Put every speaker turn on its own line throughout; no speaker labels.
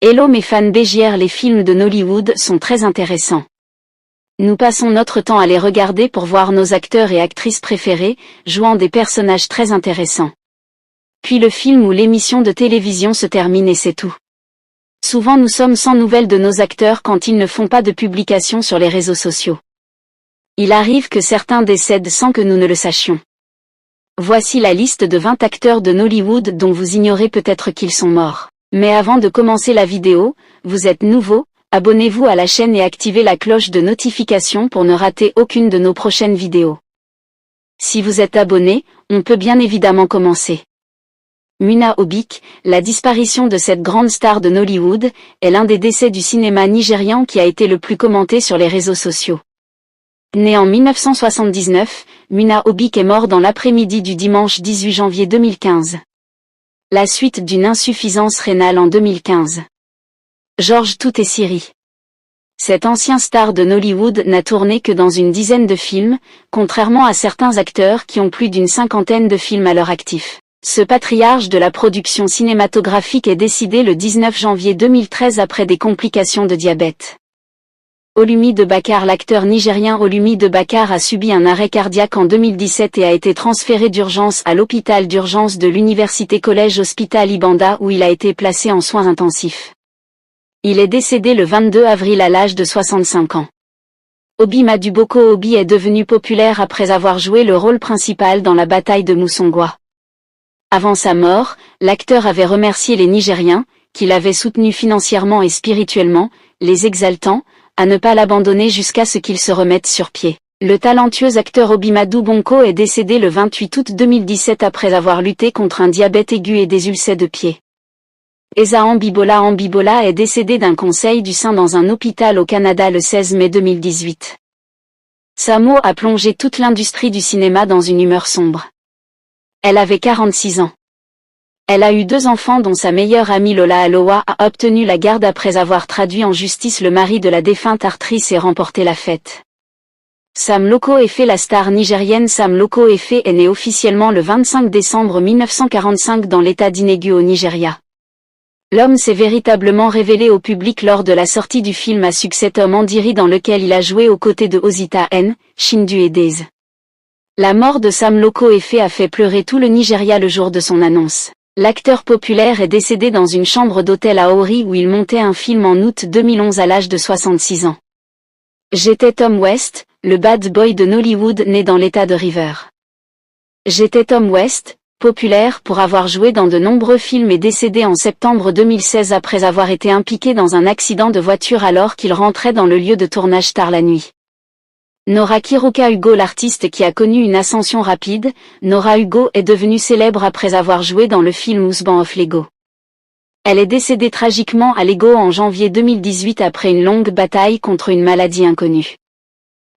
Hello mes fans BJR, les films de Nollywood sont très intéressants. Nous passons notre temps à les regarder pour voir nos acteurs et actrices préférés, jouant des personnages très intéressants. Puis le film ou l'émission de télévision se termine et c'est tout. Souvent nous sommes sans nouvelles de nos acteurs quand ils ne font pas de publication sur les réseaux sociaux. Il arrive que certains décèdent sans que nous ne le sachions. Voici la liste de 20 acteurs de Nollywood dont vous ignorez peut-être qu'ils sont morts. Mais avant de commencer la vidéo, vous êtes nouveau, abonnez-vous à la chaîne et activez la cloche de notification pour ne rater aucune de nos prochaines vidéos. Si vous êtes abonné, on peut bien évidemment commencer. Muna Obik, la disparition de cette grande star de Nollywood, est l'un des décès du cinéma nigérian qui a été le plus commenté sur les réseaux sociaux. Née en 1979, Muna Obik est mort dans l'après-midi du dimanche 18 janvier 2015. La suite d'une insuffisance rénale en 2015. George Tutesiri. Cet ancien star de Nollywood n'a tourné que dans une dizaine de films, contrairement à certains acteurs qui ont plus d'une cinquantaine de films à leur actif. Ce patriarche de la production cinématographique est décédé le 19 janvier 2013 après des complications de diabète. Olumide Bakar. L'acteur nigérien Olumide Bakar a subi un arrêt cardiaque en 2017 et a été transféré d'urgence à l'hôpital d'urgence de l'Université College Hospital Ibanda où il a été placé en soins intensifs. Il est décédé le 22 avril à l'âge de 65 ans. Obi Maduboko. Obi est devenu populaire après avoir joué le rôle principal dans la bataille de Moussongwa. Avant sa mort, l'acteur avait remercié les Nigériens, qui l'avaient soutenu financièrement et spirituellement, les exaltant, à ne pas l'abandonner jusqu'à ce qu'il se remette sur pied. Le talentueux acteur Obimadou Bonko est décédé le 28 août 2017 après avoir lutté contre un diabète aigu et des ulcères de pied. Eza Ambibola. Ambibola est décédé d'un cancer du sein dans un hôpital au Canada le 16 mai 2018. Sa mort a plongé toute l'industrie du cinéma dans une humeur sombre. Elle avait 46 ans. Elle a eu 2 enfants dont sa meilleure amie Lola Aloha a obtenu la garde après avoir traduit en justice le mari de la défunte actrice et remporté la fête. Sam Loco Efe. La star nigérienne Sam Loco Efe est née officiellement le 25 décembre 1945 dans l'état d'Inégu au Nigeria. L'homme s'est véritablement révélé au public lors de la sortie du film à succès Tom Andiri dans lequel il a joué aux côtés de Osita N, Shindu et Daze. La mort de Sam Loco Efe a fait pleurer tout le Nigeria le jour de son annonce. L'acteur populaire est décédé dans une chambre d'hôtel à Owerri où il montait un film en août 2011 à l'âge de 66 ans. J'étais Tom West, le bad boy de Nollywood né dans l'état de River. J'étais Tom West, populaire pour avoir joué dans de nombreux films et décédé en septembre 2016 après avoir été impliqué dans un accident de voiture alors qu'il rentrait dans le lieu de tournage tard la nuit. Nora Kiruka Hugo. L'artiste qui a connu une ascension rapide, Nora Hugo est devenue célèbre après avoir joué dans le film Husband of Lego. Elle est décédée tragiquement à Lego en janvier 2018 après une longue bataille contre une maladie inconnue.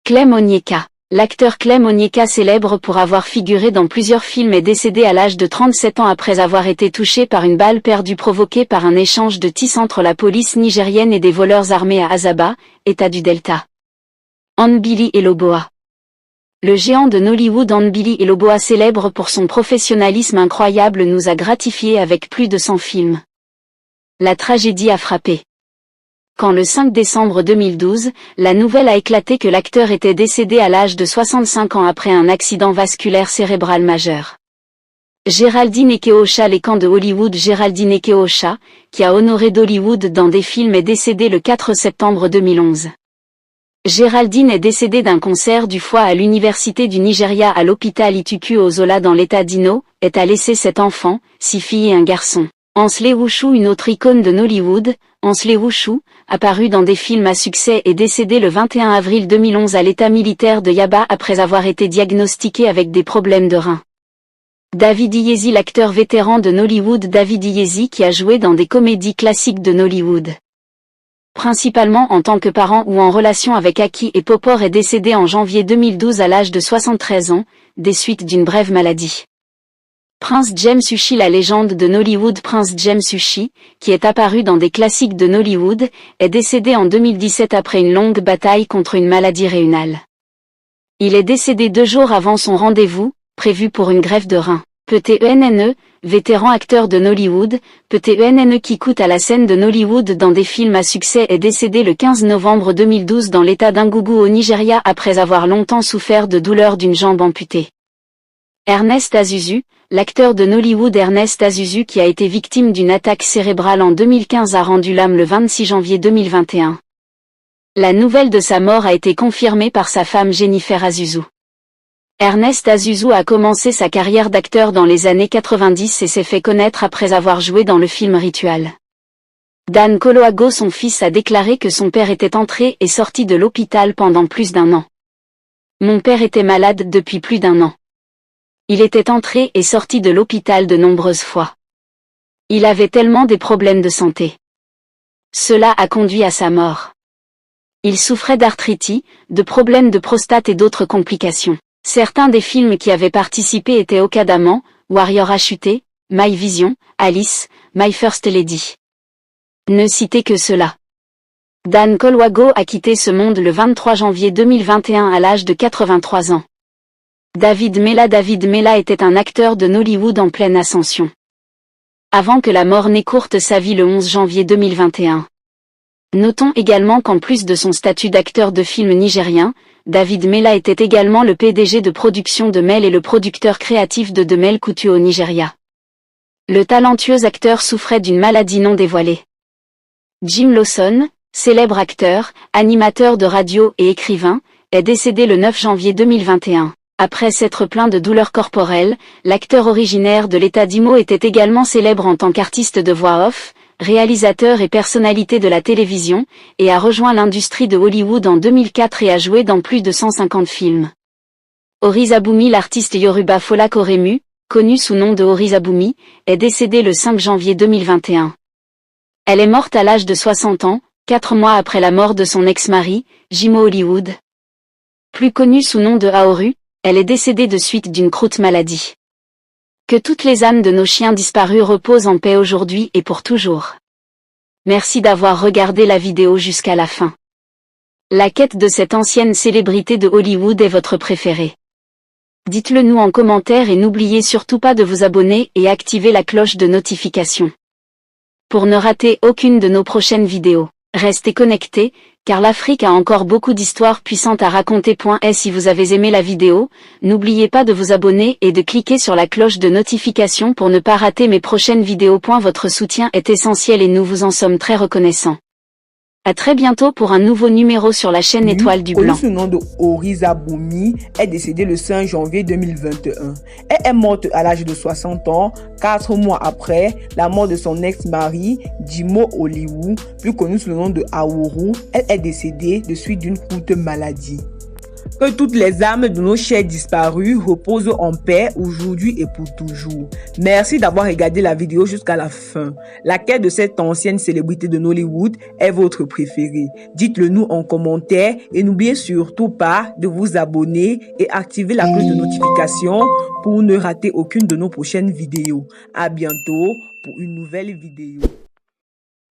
Clem Onyeka. L'acteur Clem Onyeka, célèbre pour avoir figuré dans plusieurs films, est décédé à l'âge de 37 ans après avoir été touché par une balle perdue provoquée par un échange de tirs entre la police nigérienne et des voleurs armés à Asaba, État du Delta. Anbili Eloboa. Le géant de Nollywood Anbili Eloboa, célèbre pour son professionnalisme incroyable, nous a gratifiés avec plus de 100 films. La tragédie a frappé. Quand le 5 décembre 2012, la nouvelle a éclaté que l'acteur était décédé à l'âge de 65 ans après un accident vasculaire cérébral majeur. Géraldine Ekeocha. Les camps de Hollywood. Géraldine Ekeocha, qui a honoré d'Hollywood dans des films, est décédée le 4 septembre 2011. Géraldine est décédée d'un cancer du foie à l'université du Nigeria à l'hôpital Ituku Ozola dans l'état d'Ino, a laissé 7 enfants, 6 filles et un garçon. Ansley Wushu. Une autre icône de Nollywood, Ansley Wushu, apparue dans des films à succès, est décédée le 21 avril 2011 à l'état militaire de Yaba après avoir été diagnostiqué avec des problèmes de reins. David Iyezi. L'acteur vétéran de Nollywood David Iyezi, qui a joué dans des comédies classiques de Nollywood, principalement en tant que parent ou en relation avec Aki et Popor, est décédé en janvier 2012 à l'âge de 73 ans, des suites d'une brève maladie. Prince James Ushi. La légende de Nollywood Prince James Ushi, qui est apparu dans des classiques de Nollywood, est décédé en 2017 après une longue bataille contre une maladie rénale. Il est décédé 2 jours avant son rendez-vous, prévu pour une greffe de rein. PTENNE, vétéran acteur de Nollywood, PTENNE qui coûte à la scène de Nollywood dans des films à succès est décédé le 15 novembre 2012 dans l'état d'Ingougou au Nigeria après avoir longtemps souffert de douleurs d'une jambe amputée. Ernest Azuzu, l'acteur de Nollywood Ernest Azuzu qui a été victime d'une attaque cérébrale en 2015 a rendu l'âme le 26 janvier 2021. La nouvelle de sa mort a été confirmée par sa femme Jennifer Azuzu. Ernest Azuzu a commencé sa carrière d'acteur dans les années 90 et s'est fait connaître après avoir joué dans le film Ritual. Dan Koloago, son fils, a déclaré que son père était entré et sorti de l'hôpital pendant plus d'1 an. Mon père était malade depuis plus d'1 an. Il était entré et sorti de l'hôpital de nombreuses fois. Il avait tellement des problèmes de santé. Cela a conduit à sa mort. Il souffrait d'arthritie, de problèmes de prostate et d'autres complications. Certains des films qui avaient participé étaient Okadaman, Warrior Achuté, My Vision, Alice, My First Lady. Ne citez que cela. Dan Koloago a quitté ce monde le 23 janvier 2021 à l'âge de 83 ans. David Mella était un acteur de Nollywood en pleine ascension. Avant que la mort n'écourte sa vie le 11 janvier 2021. Notons également qu'en plus de son statut d'acteur de films nigérien, David Mella était également le PDG de production de Mel et le producteur créatif de Mel Coutu au Nigeria. Le talentueux acteur souffrait d'une maladie non dévoilée. Jim Lawson, célèbre acteur, animateur de radio et écrivain, est décédé le 9 janvier 2021. Après s'être plaint de douleurs corporelles, l'acteur originaire de l'état d'Imo était également célèbre en tant qu'artiste de voix off, réalisateur et personnalité de la télévision, et a rejoint l'industrie de Hollywood en 2004 et a joué dans plus de 150 films. Orizabumi, l'artiste Yoruba Fola Koremu, connue sous nom de Orizabumi, est décédée le 5 janvier 2021. Elle est morte à l'âge de 60 ans, 4 mois après la mort de son ex-mari, Jimo Hollywood. Plus connue sous nom de Haoru, elle est décédée de suite d'une croûte maladie. Que toutes les âmes de nos chiens disparus reposent en paix aujourd'hui et pour toujours. Merci d'avoir regardé la vidéo jusqu'à la fin. La quête de cette ancienne célébrité de Hollywood est votre préférée. Dites-le nous en commentaire et n'oubliez surtout pas de vous abonner et activer la cloche de notification. Pour ne rater aucune de nos prochaines vidéos, restez connectés, car l'Afrique a encore beaucoup d'histoires puissantes à raconter. Et si vous avez aimé la vidéo, n'oubliez pas de vous abonner et de cliquer sur la cloche de notification pour ne pas rater mes prochaines vidéos. Votre soutien est essentiel et nous vous en sommes très reconnaissants. À très bientôt pour un nouveau numéro sur la chaîne Étoile du Blanc.
Sous le nom de Orizabumi, est décédée le 5 janvier 2021. Elle est morte à l'âge de 60 ans, 4 mois après la mort de son ex-mari, Jimo Hollywood, plus connu sous le nom de Haoru. Elle est décédée de suite d'une courte maladie. Que toutes les âmes de nos chers disparus reposent en paix aujourd'hui et pour toujours. Merci d'avoir regardé la vidéo jusqu'à la fin. Laquelle de cette ancienne célébrité de Nollywood est votre préférée? Dites-le nous en commentaire et n'oubliez surtout pas de vous abonner et activer la cloche de notification pour ne rater aucune de nos prochaines vidéos. À bientôt pour une nouvelle vidéo.